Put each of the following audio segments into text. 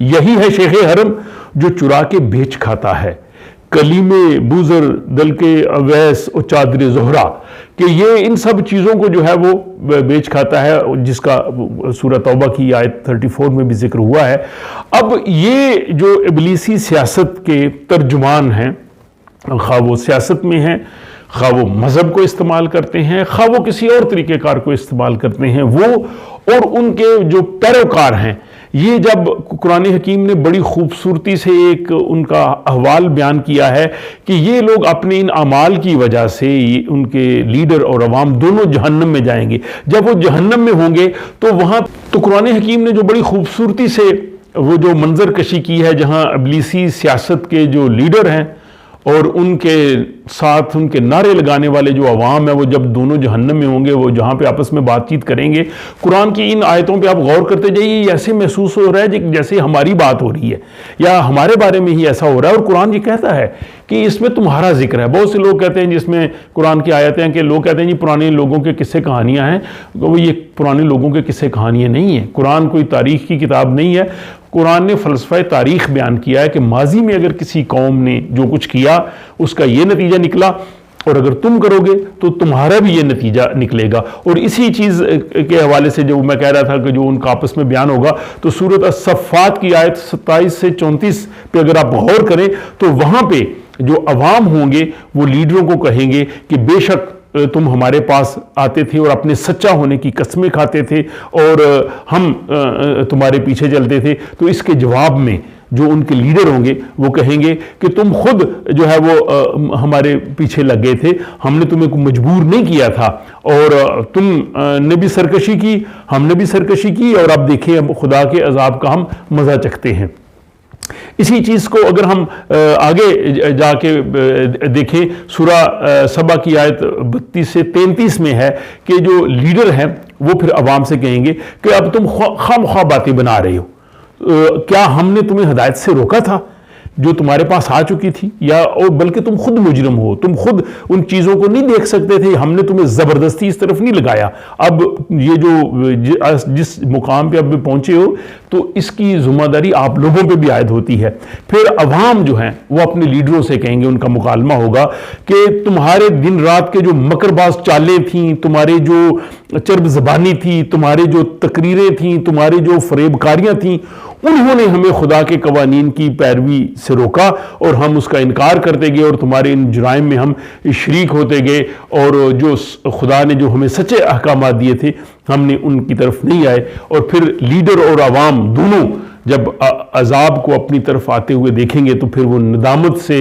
یہی ہے شیخ حرم جو چرا کے بیچ کھاتا ہے، کلیم بوزر دل کے اویس اور چادر زہرا، کہ یہ ان سب چیزوں کو جو ہے وہ بیچ کھاتا ہے، جس کا سورہ توبہ کی آیت 34 میں بھی ذکر ہوا ہے۔ اب یہ جو ابلیسی سیاست کے ترجمان ہیں، خواہ وہ سیاست میں ہیں، خواہ وہ مذہب کو استعمال کرتے ہیں، خواہ وہ کسی اور طریقہ کار کو استعمال کرتے ہیں، وہ اور ان کے جو پیروکار ہیں، یہ جب قرآن حکیم نے بڑی خوبصورتی سے ایک ان کا احوال بیان کیا ہے کہ یہ لوگ اپنے ان اعمال کی وجہ سے ان کے لیڈر اور عوام دونوں جہنم میں جائیں گے۔ جب وہ جہنم میں ہوں گے تو وہاں تو قرآن حکیم نے جو بڑی خوبصورتی سے وہ جو منظر کشی کی ہے، جہاں ابلیسی سیاست کے جو لیڈر ہیں اور ان کے ساتھ ان کے نعرے لگانے والے جو عوام ہیں، وہ جب دونوں جہنم میں ہوں گے، وہ جہاں پہ آپس میں بات چیت کریں گے، قرآن کی ان آیتوں پہ آپ غور کرتے جائیے، یہ ایسے محسوس ہو رہا ہے جیسے ہماری بات ہو رہی ہے یا ہمارے بارے میں ہی ایسا ہو رہا ہے۔ اور قرآن یہ کہتا ہے کہ اس میں تمہارا ذکر ہے۔ بہت سے لوگ کہتے ہیں جس میں قرآن کی آیتیں ہیں کہ لوگ کہتے ہیں جی پرانے لوگوں کے قصے کہانیاں ہیں، وہ یہ پرانے لوگوں کے قصے کہانیاں نہیں ہیں۔ قرآن کوئی تاریخ کی کتاب نہیں ہے۔ قرآن نے فلسفہ تاریخ بیان کیا ہے کہ ماضی میں اگر کسی قوم نے جو کچھ کیا اس کا یہ نتیجہ نکلا، اور اگر تم کرو گے تو تمہارا بھی یہ نتیجہ نکلے گا۔ اور اسی چیز کے حوالے سے جو میں کہہ رہا تھا کہ جو ان کا آپس میں بیان ہوگا، تو سورۃ الصفات کی آیت 27 سے 34 پہ اگر آپ غور کریں تو وہاں پہ جو عوام ہوں گے وہ لیڈروں کو کہیں گے کہ بے شک تم ہمارے پاس آتے تھے اور اپنے سچا ہونے کی قسمیں کھاتے تھے اور ہم تمہارے پیچھے چلتے تھے۔ تو اس کے جواب میں جو ان کے لیڈر ہوں گے وہ کہیں گے کہ تم خود جو ہے وہ ہمارے پیچھے لگ گئے تھے، ہم نے تمہیں مجبور نہیں کیا تھا، اور تم نے بھی سرکشی کی، ہم نے بھی سرکشی کی، اور اب دیکھیں اب خدا کے عذاب کا ہم مزہ چکھتے ہیں۔ اسی چیز کو اگر ہم آگے جا کے دیکھیں، سورہ سبا کی آیت 32 سے 33 میں ہے کہ جو لیڈر ہیں وہ پھر عوام سے کہیں گے کہ اب تم خواہ مخواہ باتیں بنا رہے ہو، کیا ہم نے تمہیں ہدایت سے روکا تھا جو تمہارے پاس آ چکی تھی، یا اور بلکہ تم خود مجرم ہو، تم خود ان چیزوں کو نہیں دیکھ سکتے تھے، ہم نے تمہیں زبردستی اس طرف نہیں لگایا۔ اب یہ جو جس مقام پہ اب پہنچے ہو تو اس کی ذمہ داری آپ لوگوں پہ بھی عائد ہوتی ہے۔ پھر عوام جو ہیں وہ اپنے لیڈروں سے کہیں گے، ان کا مکالمہ ہوگا کہ تمہارے دن رات کے جو مکر باز چالیں تھیں، تمہارے جو چرب زبانی تھی، تمہارے جو تقریریں تھیں، تمہارے جو فریب کاریاں تھیں، انہوں نے ہمیں خدا کے قوانین کی پیروی سے روکا اور ہم اس کا انکار کرتے گئے اور تمہارے ان جرائم میں ہم شریک ہوتے گئے، اور جو خدا نے جو ہمیں سچے احکامات دیے تھے ہم نے ان کی طرف نہیں آئے۔ اور پھر لیڈر اور عوام دونوں جب عذاب کو اپنی طرف آتے ہوئے دیکھیں گے تو پھر وہ ندامت سے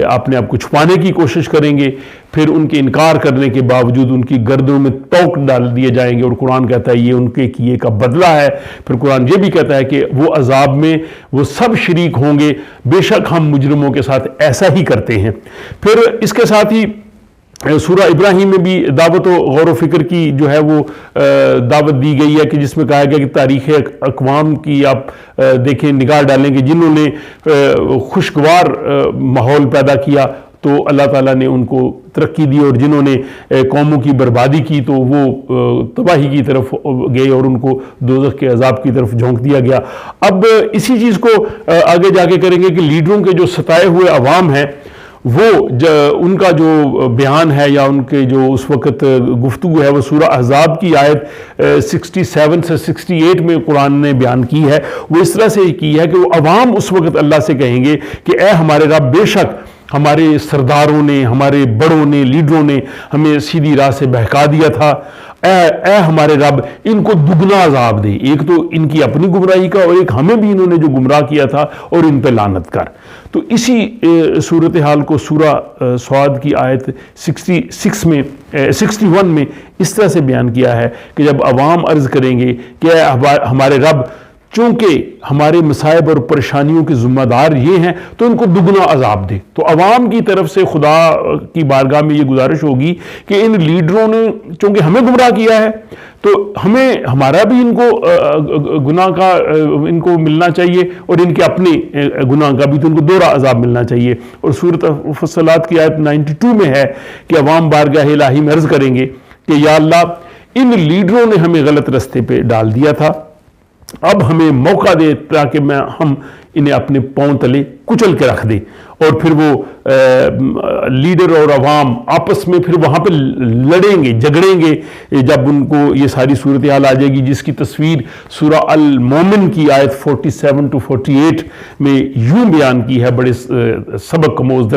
اپنے آپ کو چھپانے کی کوشش کریں گے، پھر ان کے انکار کرنے کے باوجود ان کی گردنوں میں توق ڈال دیے جائیں گے، اور قرآن کہتا ہے یہ ان کے کیے کا بدلہ ہے۔ پھر قرآن یہ بھی کہتا ہے کہ وہ عذاب میں وہ سب شریک ہوں گے، بے شک ہم مجرموں کے ساتھ ایسا ہی کرتے ہیں۔ پھر اس کے ساتھ ہی سورہ ابراہیم میں بھی دعوت و غور و فکر کی جو ہے وہ دعوت دی گئی ہے کہ جس میں کہا گیا کہ تاریخ اقوام کی آپ دیکھیں نگاہ ڈالیں کہ جنہوں نے خوشگوار ماحول پیدا کیا تو اللہ تعالیٰ نے ان کو ترقی دی، اور جنہوں نے قوموں کی بربادی کی تو وہ تباہی کی طرف گئے اور ان کو دوزخ کے عذاب کی طرف جھونک دیا گیا۔ اب اسی چیز کو آگے جا کے کریں گے کہ لیڈروں کے جو ستائے ہوئے عوام ہیں وہ ان کا جو بیان ہے یا ان کے جو اس وقت گفتگو ہے وہ سورہ احزاب کی آیت 67 سے 68 میں قرآن نے بیان کی ہے۔ وہ اس طرح سے کی ہے کہ وہ عوام اس وقت اللہ سے کہیں گے کہ اے ہمارے رب، بے شک ہمارے سرداروں نے، ہمارے بڑوں نے، لیڈروں نے ہمیں سیدھی راہ سے بہکا دیا تھا، اے ہمارے رب ان کو دگنا عذاب دے، ایک تو ان کی اپنی گمراہی کا اور ایک ہمیں بھی انہوں نے جو گمراہ کیا تھا اور ان پہ لعنت کر۔ تو اسی صورتحال کو سورہ صاد کی آیت 61 میں اس طرح سے بیان کیا ہے کہ جب عوام عرض کریں گے کہ اے ہمارے رب، چونکہ ہمارے مصائب اور پریشانیوں کے ذمہ دار یہ ہیں تو ان کو دگنا عذاب دے، تو عوام کی طرف سے خدا کی بارگاہ میں یہ گزارش ہوگی کہ ان لیڈروں نے چونکہ ہمیں گمراہ کیا ہے تو ہمیں ہمارا بھی ان کو گناہ کا ان کو ملنا چاہیے، اور ان کے اپنے گناہ کا بھی تو ان کو دوہرا عذاب ملنا چاہیے۔ اور سورۃ فصلات کی آیت 92 میں ہے کہ عوام بارگاہ الہی میں عرض کریں گے کہ یا اللہ، ان لیڈروں نے ہمیں غلط رستے پہ ڈال دیا تھا، اب ہمیں موقع دے تاکہ ہم انہیں اپنے پاؤں تلے کچل کے رکھ دیں، اور پھر وہ لیڈر اور عوام آپس میں پھر وہاں پہ لڑیں گے، جھگڑیں گے، جب ان کو یہ ساری صورتحال آ جائے گی، جس کی تصویر سورہ المومن کی آیت 47 to 48 میں یوں بیان کی ہے، بڑے سبق آموز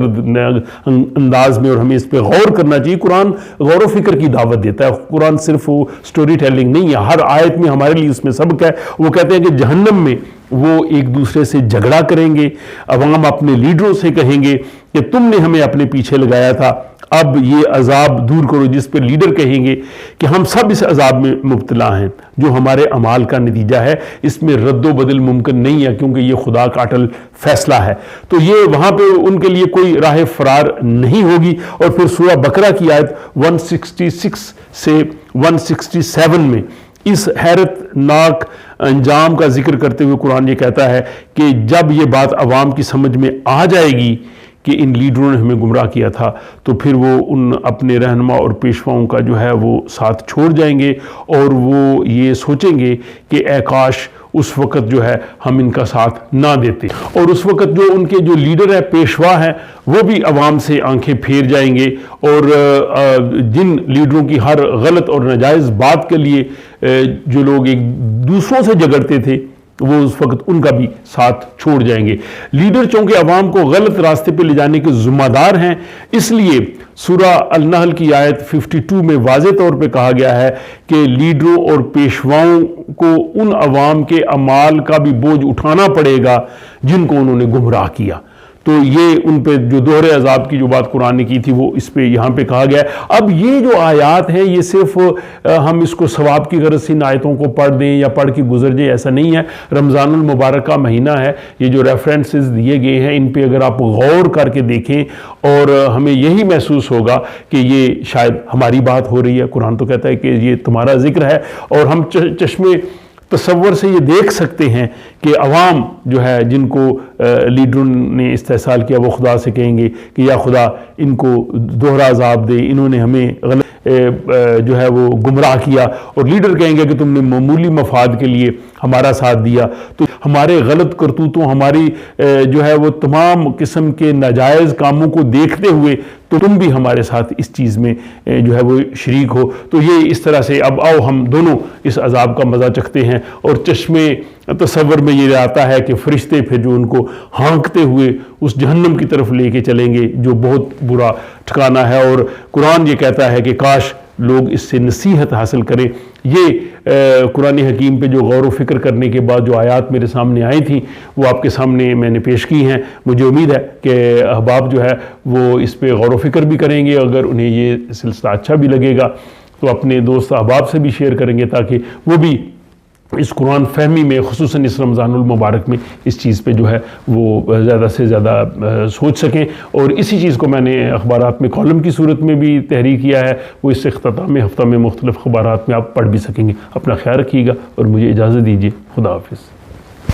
انداز میں، اور ہمیں اس پہ غور کرنا چاہیے۔ قرآن غور و فکر کی دعوت دیتا ہے، قرآن صرف وہ سٹوری ٹیلنگ نہیں ہے، ہر آیت میں ہمارے لیے اس میں سبق ہے۔ وہ کہتے ہیں کہ جہنم میں وہ ایک دوسرے سے جھگڑا کریں گے، عوام اپنے لیڈروں سے کہیں گے کہ تم نے ہمیں اپنے پیچھے لگایا تھا، اب یہ عذاب دور کرو، جس پہ لیڈر کہیں گے کہ ہم سب اس عذاب میں مبتلا ہیں جو ہمارے اعمال کا نتیجہ ہے، اس میں رد و بدل ممکن نہیں ہے کیونکہ یہ خدا کا اٹل فیصلہ ہے۔ تو یہ وہاں پہ ان کے لیے کوئی راہ فرار نہیں ہوگی۔ اور پھر سورہ بقرہ کی آیت 166 سے 167 میں اس حیرت ناک انجام کا ذکر کرتے ہوئے قرآن یہ کہتا ہے کہ جب یہ بات عوام کی سمجھ میں آ جائے گی کہ ان لیڈروں نے ہمیں گمراہ کیا تھا، تو پھر وہ ان اپنے رہنما اور پیشواؤں کا جو ہے وہ ساتھ چھوڑ جائیں گے، اور وہ یہ سوچیں گے کہ اے کاش اس وقت جو ہے ہم ان کا ساتھ نہ دیتے، اور اس وقت جو ان کے جو لیڈر ہے، پیشوا ہیں، وہ بھی عوام سے آنکھیں پھیر جائیں گے، اور جن لیڈروں کی ہر غلط اور ناجائز بات کے لیے جو لوگ ایک دوسروں سے جھگڑتے تھے، وہ اس وقت ان کا بھی ساتھ چھوڑ جائیں گے۔ لیڈر چونکہ عوام کو غلط راستے پہ لے جانے کے ذمہ دار ہیں، اس لیے سورہ النحل کی آیت 52 میں واضح طور پہ کہا گیا ہے کہ لیڈروں اور پیشواؤں کو ان عوام کے اعمال کا بھی بوجھ اٹھانا پڑے گا جن کو انہوں نے گمراہ کیا۔ تو یہ ان پہ جو دوہرے عذاب کی جو بات قرآن نے کی تھی وہ اس پہ یہاں پہ کہا گیا ہے۔ اب یہ جو آیات ہیں یہ صرف ہم اس کو ثواب کی غرض سے ان آیتوں کو پڑھ دیں یا پڑھ کے گزر جائیں، ایسا نہیں ہے۔ رمضان المبارک کا مہینہ ہے، یہ جو ریفرنسز دیے گئے ہیں ان پہ اگر آپ غور کر کے دیکھیں اور ہمیں یہی محسوس ہوگا کہ یہ شاید ہماری بات ہو رہی ہے۔ قرآن تو کہتا ہے کہ یہ تمہارا ذکر ہے، اور ہم چشمے تصور سے یہ دیکھ سکتے ہیں کہ عوام جو ہے جن کو لیڈروں نے استحصال کیا، وہ خدا سے کہیں گے کہ یا خدا ان کو دوہرا عذاب دے، انہوں نے ہمیں غلط جو ہے وہ گمراہ کیا، اور لیڈر کہیں گے کہ تم نے معمولی مفاد کے لیے ہمارا ساتھ دیا۔ تو ہمارے غلط کرتوتوں، ہماری جو ہے وہ تمام قسم کے ناجائز کاموں کو دیکھتے ہوئے تو تم بھی ہمارے ساتھ اس چیز میں جو ہے وہ شریک ہو۔ تو یہ اس طرح سے اب آؤ ہم دونوں اس عذاب کا مزہ چکھتے ہیں، اور چشمے تصور میں یہ آتا ہے کہ فرشتے پھر جو ان کو ہانکتے ہوئے اس جہنم کی طرف لے کے چلیں گے جو بہت برا ٹھکانہ ہے۔ اور قرآن یہ کہتا ہے کہ کاش لوگ اس سے نصیحت حاصل کریں۔ یہ قرآن حکیم پہ جو غور و فکر کرنے کے بعد جو آیات میرے سامنے آئی تھیں وہ آپ کے سامنے میں نے پیش کی ہیں۔ مجھے امید ہے کہ احباب جو ہے وہ اس پہ غور و فکر بھی کریں گے، اگر انہیں یہ سلسلہ اچھا بھی لگے گا تو اپنے دوست احباب سے بھی شیئر کریں گے تاکہ وہ بھی اس قرآن فہمی میں، خصوصاً اس رمضان المبارک میں، اس چیز پہ جو ہے وہ زیادہ سے زیادہ سوچ سکیں۔ اور اسی چیز کو میں نے اخبارات میں کالم کی صورت میں بھی تحریر کیا ہے، وہ اس اختتام ہفتہ میں مختلف اخبارات میں آپ پڑھ بھی سکیں گے۔ اپنا خیال رکھیے گا اور مجھے اجازت دیجیے۔ خدا حافظ۔